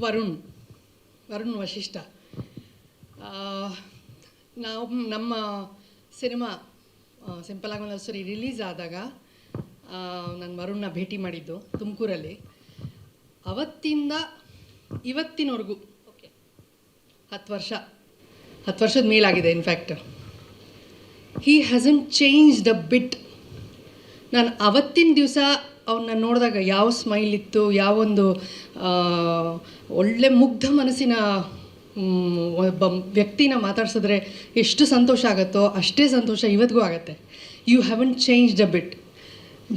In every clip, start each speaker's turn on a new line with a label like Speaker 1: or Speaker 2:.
Speaker 1: ವರುಣ್ ವಶಿಷ್ಠ. ನಾವು ನಮ್ಮ cinema simple ಆಗಿ ಒಂದು ಸರಿ ರಿಲೀಸ್ ಆದಾಗ ನಾನು ವರುಣ್ನ ಭೇಟಿ ಮಾಡಿದ್ದು ತುಮಕೂರಲ್ಲಿ. ಅವತ್ತಿಂದ ಇವತ್ತಿನವರೆಗೂ 10 ವರ್ಷದ ಮೇಲಾಗಿದೆ. ಇನ್ಫ್ಯಾಕ್ಟ್ ಹೀ ಹ್ಯಾಸಂಟ್ ಚೇಂಜ್ಡ್ ಅ ಬಿಟ್. ನಾನು ಅವತ್ತಿನ ದಿವಸ ಅವನ್ನ ನೋಡಿದಾಗ ಯಾವ ಸ್ಮೈಲ್ ಇತ್ತು, ಯಾವೊಂದು ಒಳ್ಳೆ ಮುಗ್ಧ ಮನಸ್ಸಿನ ಒಬ್ಬ ವ್ಯಕ್ತಿನ ಮಾತಾಡ್ಸಿದ್ರೆ ಎಷ್ಟು ಸಂತೋಷ ಆಗುತ್ತೋ ಅಷ್ಟೇ ಸಂತೋಷ ಇವತ್ತಿಗೂ ಆಗುತ್ತೆ. ಯು ಹ್ಯಾವಂಟ್ ಚೇಂಜ್ಡ್ ಅ ಬಿಟ್.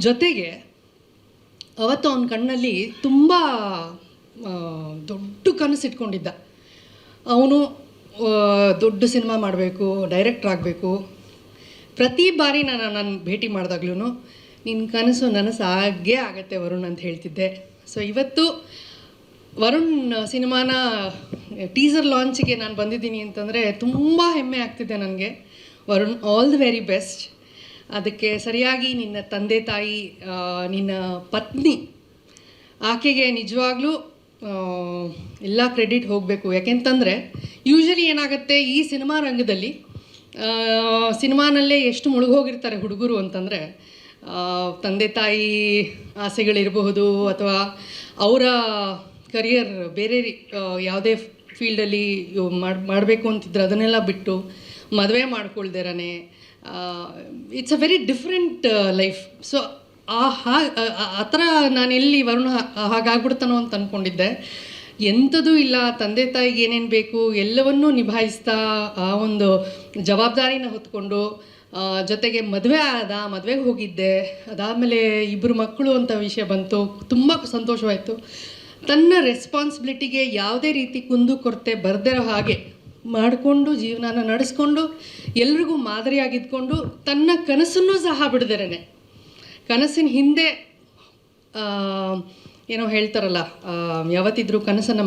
Speaker 1: ಜೊತೆಗೆ ಅವತ್ತು ಅವನ ಕಣ್ಣಲ್ಲಿ ತುಂಬ ದೊಡ್ಡ ಕನಸು ಇಟ್ಕೊಂಡಿದ್ದ. ಅವನು ದೊಡ್ಡ ಸಿನಿಮಾ ಮಾಡಬೇಕು, ಡೈರೆಕ್ಟ್ರ್ ಆಗಬೇಕು. ಪ್ರತಿ ಬಾರಿ ನಾನು ಭೇಟಿ ಮಾಡಿದಾಗ್ಲೂ ನಿನ್ನ ಕನಸು ನನಸಾಗೇ ಆಗತ್ತೆ ವರುಣ್ ಅಂತ ಹೇಳ್ತಿದ್ದೆ. ಸೊ ಇವತ್ತು ವರುಣ್ ಸಿನಿಮಾನ ಟೀಸರ್ ಲಾಂಚಿಗೆ ನಾನು ಬಂದಿದ್ದೀನಿ ಅಂತಂದರೆ ತುಂಬ ಹೆಮ್ಮೆ ಆಗ್ತಿದೆ ನನಗೆ. Varun, all the very best. ಅದಕ್ಕೆ ಸರಿಯಾಗಿ ನಿನ್ನ ತಂದೆ ತಾಯಿ, ನಿನ್ನ ಪತ್ನಿ, ಆಕೆಗೆ ನಿಜವಾಗ್ಲೂ ಎಲ್ಲ ಕ್ರೆಡಿಟ್ ಹೋಗಬೇಕು. ಯಾಕೆಂತಂದರೆ ಯೂಶಲಿ ಏನಾಗುತ್ತೆ ಈ ಸಿನಿಮಾ ರಂಗದಲ್ಲಿ, ಸಿನಿಮಾನಲ್ಲೇ ಎಷ್ಟು ಮುಳುಗೋಗಿರ್ತಾರೆ ಹುಡುಗರು ಅಂತಂದರೆ, ತಂದೆ ತಾಯಿ ಆಸೆಗಳಿರಬಹುದು ಅಥವಾ ಅವರ ಕರಿಯರ್ ಬೇರೆ ಯಾವುದೇ ಫೀಲ್ಡಲ್ಲಿ ಮಾಡಬೇಕು ಅಂತಿದ್ರೆ ಅದನ್ನೆಲ್ಲ ಬಿಟ್ಟು ಮದುವೆ ಮಾಡ್ಕೊಳ್ದಿರನೇ it's a very different life. So ಆ ಥರ ನಾನೆಲ್ಲಿ ವರುಣ ಹಾಗಾಗ್ಬಿಡ್ತಾನೋ ಅಂತ ಅಂದ್ಕೊಂಡಿದ್ದೆ. ಎಂಥದೂ ಇಲ್ಲ, ತಂದೆ ತಾಯಿಗೆ ಏನೇನು ಬೇಕು ಎಲ್ಲವನ್ನೂ ನಿಭಾಯಿಸ್ತಾ ಆ ಒಂದು ಜವಾಬ್ದಾರಿನ ಹೊತ್ಕೊಂಡು, ಜೊತೆಗೆ ಮದುವೆಗೆ ಹೋಗಿದ್ದೆ. ಅದಾದಮೇಲೆ 2 ಮಕ್ಕಳು ಅಂತ ವಿಷಯ ಬಂತು, ತುಂಬ ಸಂತೋಷವಾಯಿತು. ತನ್ನ ರೆಸ್ಪಾನ್ಸಿಬಿಲಿಟಿಗೆ ಯಾವುದೇ ರೀತಿ ಕುಂದುಕೊರತೆ ಬರ್ದಿರೋ ಹಾಗೆ ಮಾಡಿಕೊಂಡು ಜೀವನನ ನಡೆಸ್ಕೊಂಡು ಎಲ್ರಿಗೂ ಮಾದರಿಯಾಗಿದ್ಕೊಂಡು ತನ್ನ ಕನಸನ್ನು ಸಹ ಬಿಡ್ದಿರೇನೆ, ಕನಸಿನ ಹಿಂದೆ ಏನೋ ಹೇಳ್ತಾರಲ್ಲ, ಯಾವತ್ತಿದ್ರೂ ಕನಸನ್ನು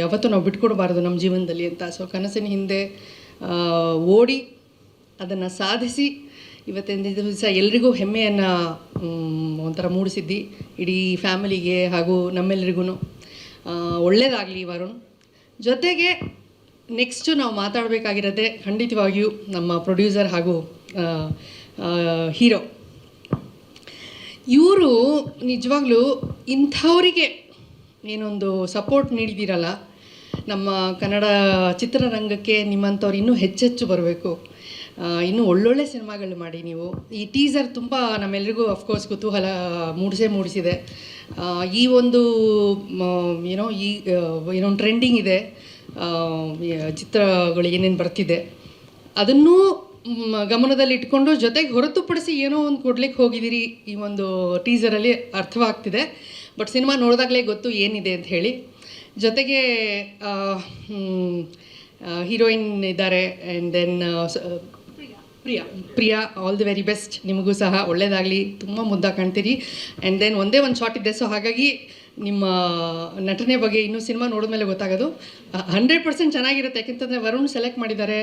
Speaker 1: ಯಾವತ್ತೂ ನಾವು ಬಿಟ್ಕೊಡ್ಬಾರ್ದು ನಮ್ಮ ಜೀವನದಲ್ಲಿ ಅಂತ. ಸೊ ಕನಸಿನ ಹಿಂದೆ ಓಡಿ ಅದನ್ನು ಸಾಧಿಸಿ ಇವತ್ತಿನ ದಿವಸ ಎಲ್ರಿಗೂ ಹೆಮ್ಮೆಯನ್ನು ಒಂಥರ ಮೂಡಿಸಿದ್ದಿ. ಇಡೀ ಫ್ಯಾಮಿಲಿಗೆ ಹಾಗೂ ನಮ್ಮೆಲ್ಲರಿಗೂ ಒಳ್ಳೆಯದಾಗಲಿ ವರುಣ್. ಜೊತೆಗೆ ನೆಕ್ಸ್ಟು ನಾವು ಮಾತಾಡಬೇಕಾಗಿರೋದೆ ಖಂಡಿತವಾಗಿಯೂ ನಮ್ಮ ಪ್ರೊಡ್ಯೂಸರ್ ಹಾಗೂ ಹೀರೋ. ಇವರು ನಿಜವಾಗ್ಲೂ ಇಂಥವರಿಗೆ ಏನೊಂದು ಸಪೋರ್ಟ್ ನೀಡಿದ್ದೀರಲ್ಲ, ನಮ್ಮ ಕನ್ನಡ ಚಿತ್ರರಂಗಕ್ಕೆ ನಿಮ್ಮಂಥವ್ರು ಇನ್ನೂ ಹೆಚ್ಚೆಚ್ಚು ಬರಬೇಕು. ಇನ್ನೂ ಒಳ್ಳೊಳ್ಳೆ ಸಿನಿಮಾಗಳು ಮಾಡಿ ನೀವು. ಈ ಟೀಸರ್ ತುಂಬ ನಮ್ಮೆಲ್ರಿಗೂ ಅಫ್ಕೋರ್ಸ್ ಕುತೂಹಲ ಮೂಡಿಸಿದೆ. ಈ ಒಂದು ಏನೋ ಟ್ರೆಂಡಿಂಗ್ ಇದೆ, ಚಿತ್ರಗಳು ಏನೇನು ಬರ್ತಿದೆ ಅದನ್ನೂ ಗಮನದಲ್ಲಿ ಇಟ್ಕೊಂಡು ಜೊತೆಗೆ ಹೊರತುಪಡಿಸಿ ಏನೋ ಒಂದು ಕೊಡ್ಲಿಕ್ಕೆ ಹೋಗಿದ್ದೀರಿ ಈ ಒಂದು ಟೀಸರಲ್ಲಿ ಅರ್ಥವಾಗ್ತಿದೆ. ಬಟ್ ಸಿನಿಮಾ ನೋಡಿದಾಗಲೇ ಗೊತ್ತು ಏನಿದೆ ಅಂತ ಹೇಳಿ. ಜೊತೆಗೆ ಹೀರೋಯಿನ್ ಇದ್ದಾರೆ. And then Priya, all the very best. ನಿಮಗೂ ಸಹ ಒಳ್ಳೆಯದಾಗಲಿ, ತುಂಬ ಮುದ್ದಾಗಿ ಕಾಣ್ತೀರಿ. ಆ್ಯಂಡ್ ದೆನ್ ಒಂದೇ ಒಂದು ಶಾಟ್ ಇದೆ. ಸೊ ಹಾಗಾಗಿ ನಿಮ್ಮ ನಟನೆ ಬಗ್ಗೆ ಇನ್ನೂ ಸಿನಿಮಾ ನೋಡಿದ್ಮೇಲೆ ಗೊತ್ತಾಗೋದು. 100% ಚೆನ್ನಾಗಿರುತ್ತೆ. ಯಾಕೆಂತಂದರೆ ವರುಣ್ ಸೆಲೆಕ್ಟ್ ಮಾಡಿದ್ದಾರೆ,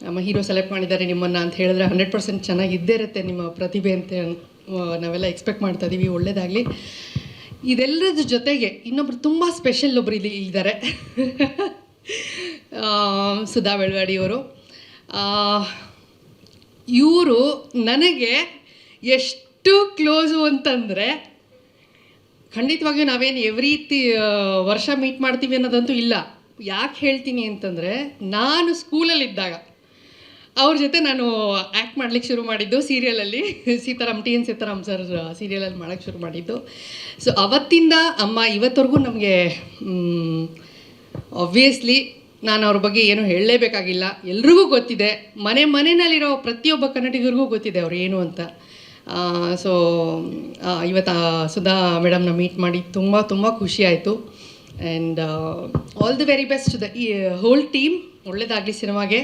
Speaker 1: ನಮ್ಮ ಹೀರೋ ಸೆಲೆಕ್ಟ್ ಮಾಡಿದ್ದಾರೆ ನಿಮ್ಮನ್ನು ಅಂತ ಹೇಳಿದ್ರೆ 100% ಚೆನ್ನಾಗಿದ್ದೇ ಇರುತ್ತೆ ನಿಮ್ಮ ಪ್ರತಿಭೆ ಅಂತ ನಾವೆಲ್ಲ ಎಕ್ಸ್ಪೆಕ್ಟ್ ಮಾಡ್ತಾ ಇದ್ದೀವಿ. ಒಳ್ಳೆಯದಾಗಲಿ. ಇದೆಲ್ಲದ್ರ ಜೊತೆಗೆ ಇನ್ನೊಬ್ರು ತುಂಬ ಸ್ಪೆಷಲ್ ಒಬ್ರು ಇದ್ದಾರೆ, ಸುಧಾ ಬೆಳವಾಡಿಯವರು. ಇವರು ನನಗೆ ಎಷ್ಟು ಕ್ಲೋಸು ಅಂತಂದರೆ, ಖಂಡಿತವಾಗಿಯೂ ನಾವೇನು ಎವ್ರಿ ವರ್ಷ ಮೀಟ್ ಮಾಡ್ತೀವಿ ಅನ್ನೋದಂತೂ ಇಲ್ಲ. ಯಾಕೆ ಹೇಳ್ತೀನಿ ಅಂತಂದರೆ, ನಾನು ಸ್ಕೂಲಲ್ಲಿದ್ದಾಗ ಅವ್ರ ಜೊತೆ ನಾನು ಆ್ಯಕ್ಟ್ ಮಾಡ್ಲಿಕ್ಕೆ ಶುರು ಮಾಡಿದ್ದು ಸೀರಿಯಲಲ್ಲಿ, ಟಿ.ಎನ್. ಸೀತಾರಾಮ್ ಸರ್ ಸೀರಿಯಲಲ್ಲಿ ಮಾಡೋಕ್ಕೆ ಶುರು ಮಾಡಿದ್ದು. ಸೊ ಅವತ್ತಿಂದ ಅಮ್ಮ ಇವತ್ತವರೆಗೂ ನಮಗೆ ಆಬ್ವಿಯಸ್ಲಿ ನಾನು ಅವ್ರ ಬಗ್ಗೆ ಏನು ಹೇಳಲೇಬೇಕಾಗಿಲ್ಲ, ಎಲ್ರಿಗೂ ಗೊತ್ತಿದೆ. ಮನೆಯಲ್ಲಿರೋ ಪ್ರತಿಯೊಬ್ಬ ಕನ್ನಡಿಗರಿಗೂ ಗೊತ್ತಿದೆ ಅವ್ರು ಏನು ಅಂತ. ಸೊ ಇವತ್ತು ಸುಧಾ ಮೇಡಮ್ನ ಮೀಟ್ ಮಾಡಿ ತುಂಬ ತುಂಬ ಖುಷಿ ಆಯಿತು. And all the very best the ಈ ಹೋಲ್ ಟೀಮ್. ಒಳ್ಳೆಯದಾಗಲಿ ಸಿನಿಮಾಗೆ.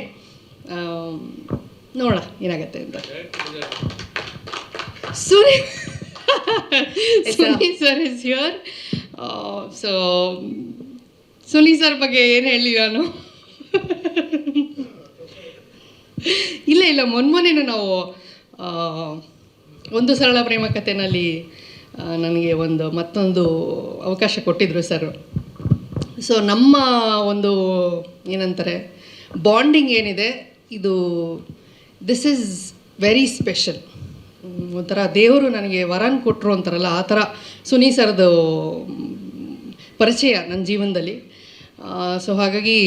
Speaker 1: ನೋಡೋಣ ಏನಾಗುತ್ತೆ ಅಂತ. Suni sir is here. So Suni sir ಬಗ್ಗೆ ಏನು ಹೇಳಿ ನಾನು ಇಲ್ಲ ಮೊನ್ನೆ ನಾವು ಒಂದು ಸರಳ ಪ್ರೇಮ ಕಥೆನಲ್ಲಿ ನನಗೆ ಮತ್ತೊಂದು ಅವಕಾಶ ಕೊಟ್ಟಿದ್ದರು ಸರ್. ಸೊ ನಮ್ಮ ಒಂದು ಏನಂತಾರೆ ಬಾಂಡಿಂಗ್ ಏನಿದೆ ಇದು ದಿಸ್ ಈಸ್ ವೆರಿ ಸ್ಪೆಷಲ್. ಒಂಥರ ದೇವರು ನನಗೆ ವರನ್ ಕೊಟ್ಟರು ಅಂತಾರಲ್ಲ ಆ ಥರ ಸುನಿ ಸರ್ದು ಪರಿಚಯ ನನ್ನ ಜೀವನದಲ್ಲಿ. ಸೊ ಹಾಗಾಗಿ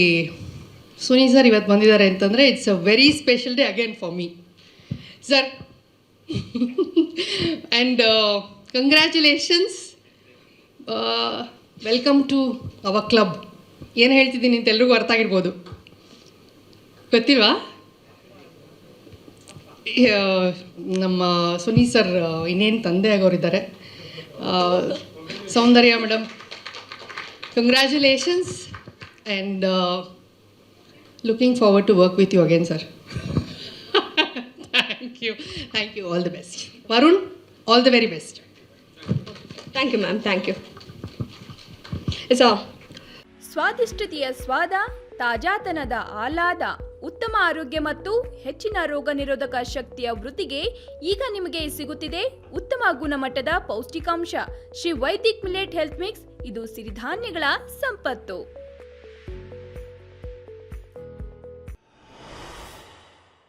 Speaker 1: ಸುನಿ ಸರ್ ಇವತ್ತು ಬಂದಿದ್ದಾರೆ ಅಂತಂದರೆ it's a very special day again for me sir. And congratulations, welcome to our club. ಏನು ಹೇಳ್ತಿದ್ದೀನಿ ಅಂತ ಎಲ್ರಿಗೂ ಅರ್ಥ ಆಗಿರ್ಬೋದು, ಗೊತ್ತಿಲ್ವಾ? ನಮ್ಮ ಸುನಿ ಸರ್ ಇನ್ನೇನು ತಂದೆ ಆಗೋರಿದ್ದಾರೆ. Soundarya madam, congratulations and looking forward to work with you again sir. Thank you, all the best. Varun, all the very best.
Speaker 2: Thank you ma'am, thank you.
Speaker 3: ಸ್ವಾದಿಷ್ಟತೆಯ ಸ್ವಾದ, ತಾಜಾತನದ ಆಹ್ಲಾದ, ಉತ್ತಮ ಆರೋಗ್ಯ ಮತ್ತು ಹೆಚ್ಚಿನ ರೋಗ ನಿರೋಧಕ ಶಕ್ತಿಯ ವೃದ್ಧಿಗೆ ಈಗ ನಿಮಗೆ ಸಿಗುತ್ತಿದೆ ಉತ್ತಮ ಗುಣಮಟ್ಟದ ಪೌಷ್ಟಿಕಾಂಶ Shri Vaidik millet health mix. ಇದು ಸಿರಿಧಾನ್ಯಗಳ ಸಂಪತ್ತು.